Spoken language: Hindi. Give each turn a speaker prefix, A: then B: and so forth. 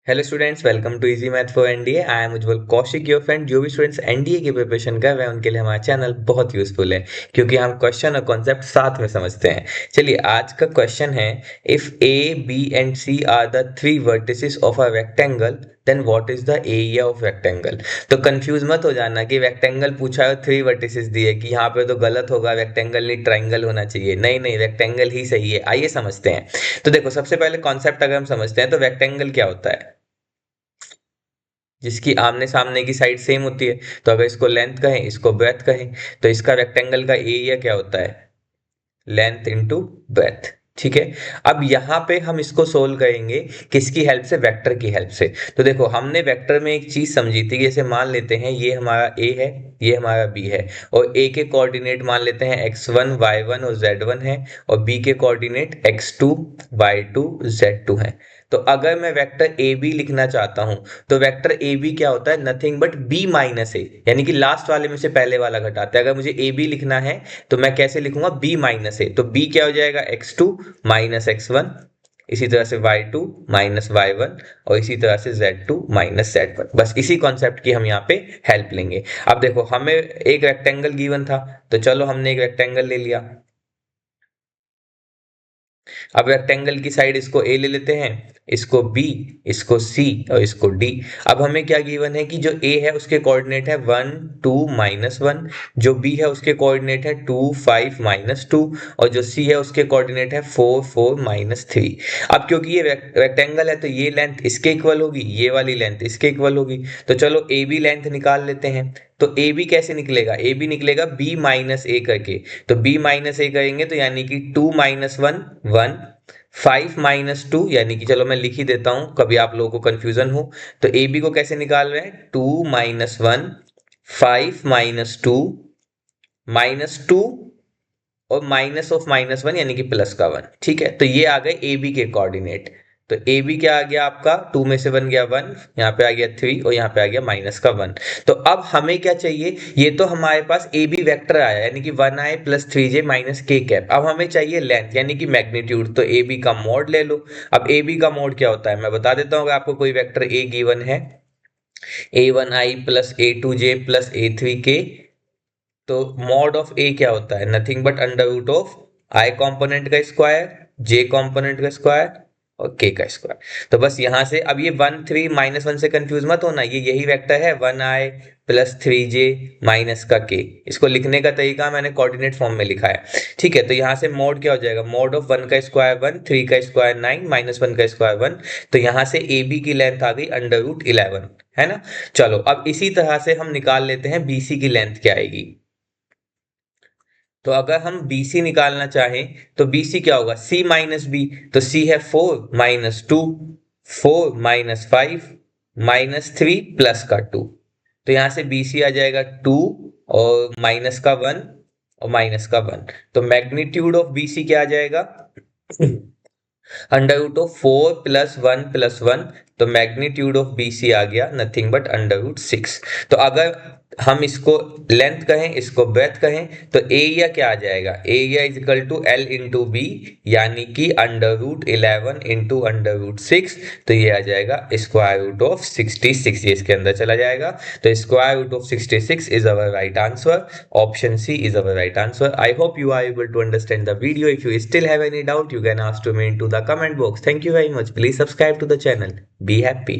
A: Hello students, welcome to easy math for NDA. I am Ujjwal Kaushik, your friend. जो भी स्टूडेंट्स एनडीए की प्रिपरेशन कर रहे हैं उनके लिए हमारा चैनल बहुत यूजफुल है, क्योंकि हम क्वेश्चन और कॉन्सेप्ट साथ में समझते हैं। चलिए, आज का क्वेश्चन है, if A B and C are the three vertices of a rectangle, then what is the area of rectangle. तो कंफ्यूज मत हो जाना कि रेक्टेंगल पूछा है, थ्री वर्टिसेस दिए, कि यहाँ पे तो गलत होगा, रेक्टेंगल नहीं ट्राइंगल होना चाहिए। नहीं नहीं, रेक्टेंगल ही सही है। आइए समझते हैं। तो देखो, सबसे पहले कॉन्सेप्ट अगर हम समझते हैं तो रेक्टेंगल क्या होता है, जिसकी आमने सामने की साइड सेम होती है। तो अगर इसको लेंथ कहें, इसको ब्रेथ कहें, तो इसका रेक्टेंगल का एरिया क्या होता है, लेंथ इनटू ब्रेथ। ठीक है। अब यहाँ पे हम इसको सोल्व करेंगे किसकी हेल्प से, वेक्टर की हेल्प से। तो देखो, हमने वेक्टर में एक चीज समझी थी, जैसे मान लेते हैं ये हमारा ए है, ये हमारा बी है, और ए के कोऑर्डिनेट मान लेते हैं x1 y1 और z1 है, और बी के कोऑर्डिनेट x2 y2 z2 है। तो अगर मैं वेक्टर ए बी लिखना चाहता हूं, तो वेक्टर ए बी क्या होता है, नथिंग बट बी माइनस ए, यानी कि लास्ट वाले में से पहले वाला घटाते हैं। अगर मुझे ए बी लिखना है तो मैं कैसे लिखूंगा, b माइनस ए। तो b क्या हो जाएगा, x2 माइनस x1, इसी तरह से y2 माइनस y1, और इसी तरह से z2 माइनस z1। बस इसी कॉन्सेप्ट की हम यहाँ पे हेल्प लेंगे। अब देखो, हमें एक रेक्टेंगल गिवन था, तो चलो हमने एक रेक्टेंगल ले लिया। अब रेक्टेंगल की साइड इसको ए ले लेते हैं, इसको बी, इसको सी और इसको डी। अब हमें क्या गिवन है कि जो ए है उसके कोऑर्डिनेट है 1 2 -1, जो बी है उसके कोऑर्डिनेट है 2 5 -2, और जो सी है उसके कोऑर्डिनेट है 4 4 -3। अब क्योंकि ये रेक्टेंगल है तो ये लेंथ इसके इक्वल होगी, ये वाली लेंथ इसके इक्वल होगी। तो चलो ए बी लेंथ निकाल लेते हैं। तो ए बी कैसे निकलेगा, ए बी निकलेगा बी माइनस ए करके। तो b माइनस ए करेंगे तो यानी कि 2 -1 1, 5 -2, यानी कि चलो मैं लिख ही देता हूं, कभी आप लोगों को कंफ्यूजन हो। तो ए बी को कैसे निकाल रहे हैं, 2 -1, 5 -2, -2, और माइनस ऑफ -1 यानी कि प्लस का 1। ठीक है, तो ये आ गए ए बी के कोऑर्डिनेट। तो ए बी क्या आ गया आपका, 2 में से 1 गया 1, यहाँ पे आ गया 3, और यहाँ पे आ गया माइनस का 1। तो अब हमें क्या चाहिए, ये तो हमारे पास ए बी वेक्टर आया, यानी कि 1i प्लस 3j माइनस के कैप। अब हमें चाहिए लेंथ यानी कि मैग्नीट्यूड, तो ए बी का मॉड ले लो। अब ए बी का मॉड क्या होता है मैं बता देता हूँ। अगर आपको कोई वेक्टर ए गिवन है, a1i plus a2j plus a3k, तो मॉड ऑफ ए क्या होता है, nothing but under root of i component का स्क्वायर, जे कॉम्पोनेंट का स्क्वायर, और के का स्क्वायर। तो बस यहां से अब ये 1 3 -1 से कंफ्यूज मत होना, ये यही वेक्टर है 1i प्लस 3j माइनस का के। इसको लिखने का तरीका मैंने कोऑर्डिनेट फॉर्म में लिखा है। ठीक है, तो यहाँ से मॉड क्या हो जाएगा, मॉड ऑफ 1 का स्क्वायर 1, 3 का स्क्वायर 9, -1 का स्क्वायर 1। तो यहाँ से ए बी की लेंथ आ गई अंडर रूट 11, है ना। चलो, अब इसी तरह से हम निकाल लेते हैं बी सी की लेंथ क्या आएगी। तो अगर हम BC निकालना चाहें तो BC क्या होगा, C माइनस बी। तो C है 4 -2, 4 -5 -3 प्लस का 2। तो यहां से BC आ जाएगा 2, और माइनस का 1, और माइनस का 1। तो मैग्नीट्यूड ऑफ BC क्या आ जाएगा, under root of 4 plus 1 plus 1। तो मैग्नीट्यूड ऑफ BC आ गया नथिंग बट अंडर रूट 6। तो अगर हम इसको लेंथ कहें, इसको ब्रेथ कहें, तो एरिया क्या आ जाएगा, area is equal to L into B, यानी कि under root 11 into under root 6। तो ये आ जाएगा स्क्वायर रूट ऑफ 66, ये इसके अंदर चला जाएगा। तो square root of 66 is our right answer. Option C is our right answer. I hope you are able to understand the video. If you still have any doubt, you can ask to me into the comment box. Thank you very much. Please subscribe to the channel. Be happy.